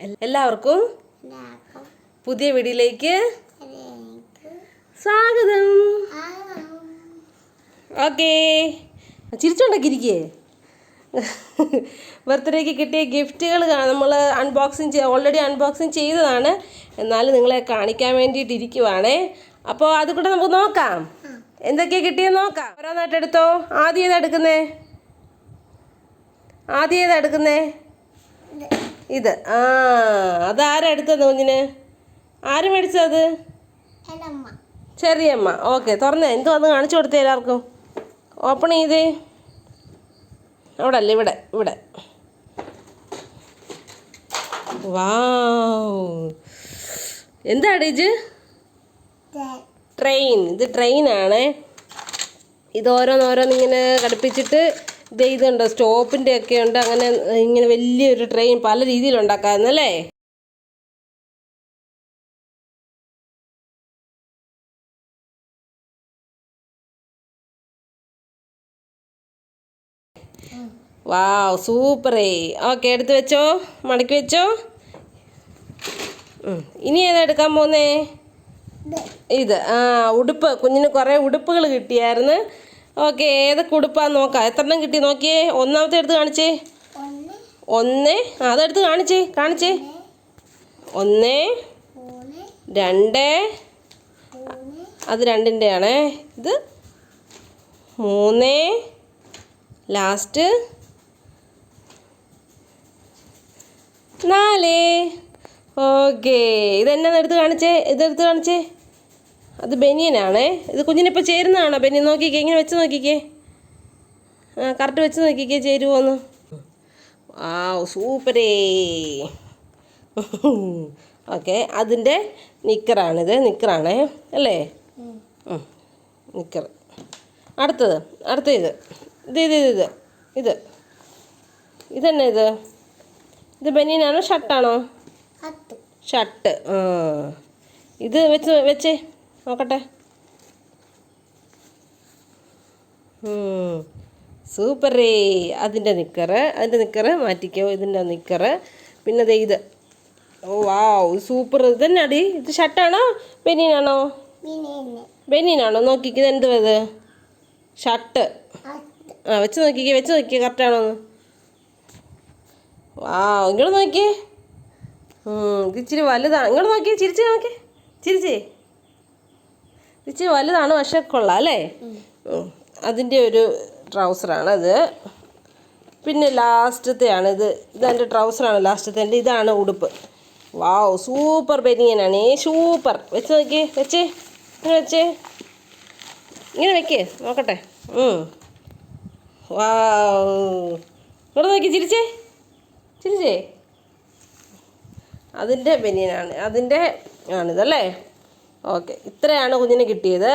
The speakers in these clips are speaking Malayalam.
എല്ലാവർക്കും പുതിയ വീഡിയോയിലേക്ക് സ്വാഗതം. ഓക്കേ, ചിരിച്ചോണ്ടൊക്കെ ബർത്ത്ഡേക്ക് കിട്ടിയ ഗിഫ്റ്റുകൾ നമ്മൾ ഓൾറെഡി അൺബോക്സിങ് ചെയ്തതാണ്, എന്നാലും നിങ്ങളെ കാണിക്കാൻ വേണ്ടിയിട്ട് ഇരിക്കുവാണേ. അപ്പോൾ അത് കൂടെ നമുക്ക് നോക്കാം, എന്തൊക്കെയാണ് കിട്ടിയെന്ന് നോക്കാം. ഓരോന്നായിട്ട് എടുത്തോ. ആദ്യം ഏതാ എടുക്കുന്നേ? ഇത് അതാരാ എടുത്തത് കുഞ്ഞിന്? ആര് മേടിച്ചത്? ചെറിയമ്മ. ഓക്കെ, തുറന്നേ. എന്തുവാന്ന് കാണിച്ചു കൊടുത്തേ എല്ലാവർക്കും. ഓപ്പൺ ചെയ്തേ. അവിടെ അല്ലേ, ഇവിടെ. വാവ്, എന്താണ് ഇത്? ട്രെയിൻ. ഇത് ട്രെയിനാണ്. ഇത് ഓരോന്നിങ്ങനെ ഘടിപ്പിച്ചിട്ട് ഇതുണ്ടോ, സ്റ്റോപ്പിൻ്റെ ഒക്കെ ഉണ്ട്. അങ്ങനെ ഇങ്ങനെ വലിയൊരു ട്രെയിൻ പല രീതിയിലുണ്ടാക്കാമെന്നല്ലേ. വാവ്, സൂപ്പറേ. ഓക്കെ, എടുത്ത് വെച്ചോ, മടക്കി വെച്ചോ. ഇനി ഏതാ എടുക്കാൻ പോന്നേ? ഇത് ഉടുപ്പ്. കുഞ്ഞിന് കുറേ ഉടുപ്പുകൾ കിട്ടിയായിരുന്നു. ഓക്കെ, ഏതൊക്കെ ഉടുപ്പാന്ന് നോക്കാം. എത്രണ്ണം കിട്ടി നോക്കിയേ. ഒന്നാമത്തെ എടുത്ത് കാണിച്ചേ. അതെടുത്ത് കാണിച്ചേ. 1, 2, അത് 2ൻ്റെ ആണേ. ഇത് 3, ലാസ്റ്റ് 4. ഓക്കെ, ഇതെന്നാ എടുത്ത് കാണിച്ചേ. അത് ബനിയനാണേ. ഇത് കുഞ്ഞിനിപ്പോൾ ചേരുന്നതാണോ ബനിയൻ? നോക്കിക്കേ, ഇങ്ങനെ വെച്ച് നോക്കിക്കേ. കറക്റ്റ് വെച്ച് നോക്കിക്കേ, ചേരുവോന്ന്. ആ, സൂപ്പറേ. ഓക്കെ, അതിൻ്റെ നിക്കറാണിത്. നിക്കറാണേ അല്ലേ? നിക്കർ. അടുത്ത ഇതെന്നെ ഇത് ബനിയനാണോ ഷർട്ടാണോ? ഷർട്ട്. ഇത് വെച്ചേ നോക്കട്ടെ. സൂപ്പറേ. അതിൻ്റെ നിക്കറ് മാറ്റിക്കോ. ഇതിൻ്റെ നിക്കറ്. പിന്നെ ഇത്. ഓ വാവ്, സൂപ്പർ. ഇതെന്നാടി? ഇത് ഷർട്ടാണോ ബനിയനാണോ? ബനിയനാണോ? നോക്കിക്കേ, ഇതെന്തുവാ ഇത്? ഷർട്ട്. വെച്ച് നോക്കിക്കേ കറക്റ്റാണോന്ന്. വാവ്, ഇങ്ങോട്ട് നോക്കിയേ. ഇത് ഇച്ചിരി വലുതാണ്. ഇങ്ങോട്ട് നോക്കിയേ, ചിരിച്ചേ. ഇച്ചിരി വലുതാണ്, പക്ഷെ കൊള്ളാം അല്ലേ? അതിൻ്റെ ഒരു ട്രൗസറാണത്. പിന്നെ ലാസ്റ്റത്തെയാണ് ഇതെൻ്റെ ട്രൗസറാണ് ലാസ്റ്റത്തെ. ഇതാണ് ഉടുപ്പ്. വാവ്, സൂപ്പർ ബനിയനാണ്. സൂപ്പർ. വെച്ച് നോക്കിയേ. ഇങ്ങനെ വെക്കേ, നോക്കട്ടെ. വാവ്, ഇവിടെ നോക്കി ചിരിച്ചേ. അതിൻ്റെ ബനിയനാണ്, ആണിതല്ലേ. ഓക്കെ, ഇത്രയാണ് കുഞ്ഞിന് കിട്ടിയത്.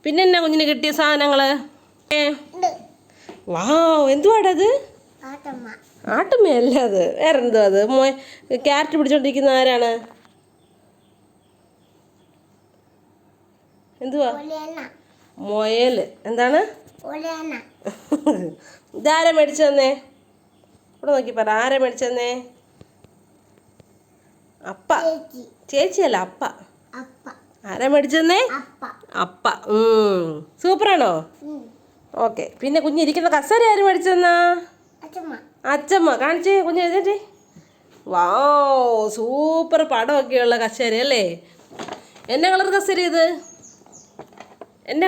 പിന്നെ എന്നാ കുഞ്ഞിന് കിട്ടിയ സാധനങ്ങൾ? വാവ്, എന്തുവാടത്? ആട്ടുമ്മയല്ല, അത് വേറെ എന്തോ. അത് ക്യാരറ്റ് പിടിച്ചോണ്ടിരിക്കുന്ന ആരാണ്? എന്തുവാ? മുയൽ. എന്താണ്? ഇതാരാ മേടിച്ചു തന്നേ? ഇവിടെ നോക്കി പറ, ആരാ മേടിച്ചു തന്നേ? അപ്പ. ചേച്ചിയല്ല, അപ്പ. ആരാ മേടിച്ചു തന്നേ? അപ്പ. സൂപ്പറാണോ? ഓക്കെ, പിന്നെ കുഞ്ഞിരിക്കുന്ന കസേര ആര് മേടിച്ചു തന്നാ? അച്ചമ്മ. കാണിച്ചേ കുഞ്ഞ്, എഴുതേ. വാവ്, സൂപ്പർ പടമൊക്കെയുള്ള കസേര അല്ലേ? എന്നാ കളർ കസേര ഇത്? എന്താ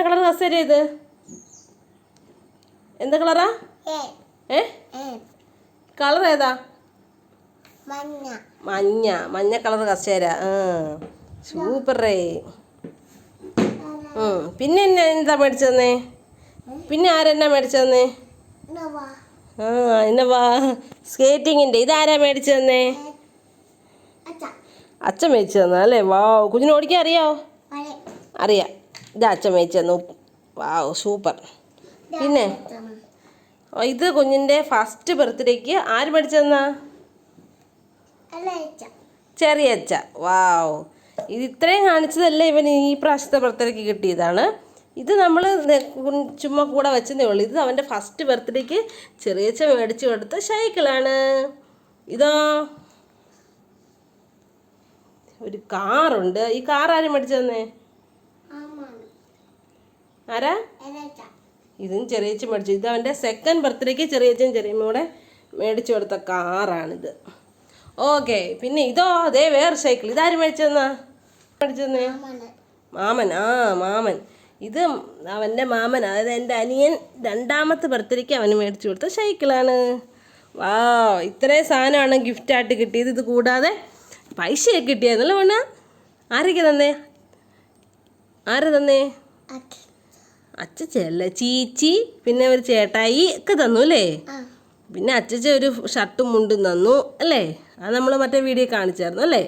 കളറാ? കളർ ഏതാ? മഞ്ഞ കളർ കസേര. സൂപ്പറേ. പിന്നെ എന്താ മേടിച്ചു തന്നേ? പിന്നെ ആരെന്നാ മേടിച്ചു തന്നേ? എന്നവാ സ്കേറ്റിങ്ങിൻ്റെ. ഇതാരാ മേടിച്ചു തന്നേ? അച്ഛൻ മേടിച്ചു തന്നാ അല്ലേ? വാവ്, കുഞ്ഞിന് ഓടിക്കാൻ അറിയാമോ? അറിയാം. ഇത് അച്ഛൻ മേടിച്ചു തന്നു. വാവ്, സൂപ്പർ. പിന്നെ ഇത് കുഞ്ഞിൻ്റെ ഫസ്റ്റ് ബർത്ത്ഡേക്ക് ആര് മേടിച്ചു തന്നാ? ചെറിയച്ഛ. വാവ്, ഇത് ഇത്രയും കാണിച്ചതല്ലേ ഇവന് ഈ പ്രാവശ്യത്തെ ബർത്ത്ഡേക്ക് കിട്ടിയതാണ്. ഇത് നമ്മൾ ചുമ്മാ കൂടെ വെച്ചതേ ഉള്ളൂ. ഇത് അവൻ്റെ ഫസ്റ്റ് ബർത്ത്ഡേക്ക് ചെറിയച്ഛൻ മേടിച്ചു കൊടുത്ത സൈക്കിളാണ്. ഇതോ ഒരു കാറുണ്ട്. ഈ കാർ ആരും മേടിച്ചു തന്നേ? ആരാ? ഇതും ചെറിയച്ഛൻ മേടിച്ചു. ഇത് അവൻ്റെ സെക്കൻഡ് ബർത്ത്ഡേക്ക് ചെറിയച്ഛൻ ചെറിയമ്മൂടെ മേടിച്ചു കൊടുത്ത കാറാണിത്. ഓക്കെ, പിന്നെ ഇതോ അതേ വേറെ സൈക്കിൾ. ഇതാരും മേടിച്ചു തന്നാ? മേടിച്ചു തന്നേ? മാമൻ. മാമൻ. ഇത് അവൻ്റെ മാമൻ, അതായത് എൻ്റെ അനിയൻ രണ്ടാമത്തെ ബർത്ത്ഡേക്ക് അവന് മേടിച്ചു കൊടുത്ത സൈക്കിളാണ്. വാ, ഇത്രയും സാധനമാണ് ഗിഫ്റ്റായിട്ട് കിട്ടിയത്. ഇത് കൂടാതെ പൈസയൊക്കെ കിട്ടിയായിരുന്നല്ലോ വേണ. ആരൊക്കെ തന്നേ? ആര് തന്നേ? അച്ചച്ചല്ല, ചീച്ചി, പിന്നെ ഒരു ചേട്ടായി ഒക്കെ തന്നു അല്ലേ? പിന്നെ അച്ചച്ച ഒരു ഷർട്ടും മുണ്ടും തന്നു അല്ലേ? അത് നമ്മൾ മറ്റേ വീഡിയോ കാണിച്ചായിരുന്നു അല്ലേ?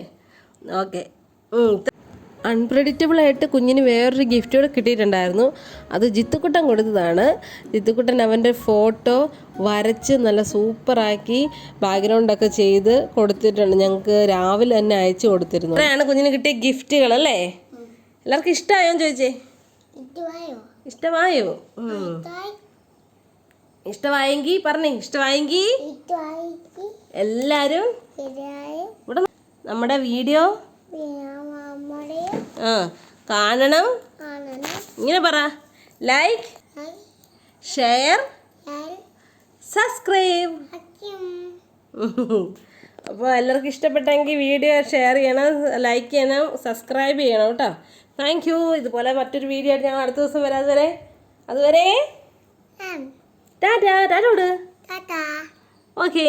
ഓക്കെ. അൺപ്രഡിക്റ്റബിളായിട്ട് കുഞ്ഞിന് വേറൊരു ഗിഫ്റ്റ് കൂടെ കിട്ടിയിട്ടുണ്ടായിരുന്നു. അത് ജിത്തുക്കുട്ടൻ കൊടുത്തതാണ്. ജിത്തുക്കുട്ടൻ അവൻ്റെ ഫോട്ടോ വരച്ച് നല്ല സൂപ്പറാക്കി ബാക്ക്ഗ്രൗണ്ടൊക്കെ ചെയ്ത് കൊടുത്തിട്ടുണ്ട്. ഞങ്ങൾക്ക് രാവിലെ തന്നെ അയച്ചു കൊടുത്തിരുന്നു. അത്രയാണ് കുഞ്ഞിന് കിട്ടിയ ഗിഫ്റ്റുകൾ അല്ലേ? എല്ലാവർക്കും ഇഷ്ടമായോ എന്ന് ചോദിച്ചേ? ഇഷ്ടമായോ? ഇഷ്ടമായെങ്കിൽ പറഞ്ഞേ. ഇഷ്ടമായെങ്കിൽ എല്ലാവരും ഇവിടെ നമ്മുടെ വീഡിയോ കാണണം. ഇങ്ങനെ പറ. Like, share, subscribe. അപ്പോൾ എല്ലാവർക്കും ഇഷ്ടപ്പെട്ടെങ്കിൽ വീഡിയോ ഷെയർ ചെയ്യണം, ലൈക്ക് ചെയ്യണം, സബ്സ്ക്രൈബ് ചെയ്യണം കേട്ടോ. Thank you. ഇതുപോലെ മറ്റൊരു വീഡിയോ ആയിട്ട് ഞങ്ങൾ അടുത്ത ദിവസം വരാം. അതുവരെ ടാറ്റാ. ടാറ്റോട്. ഓക്കേ.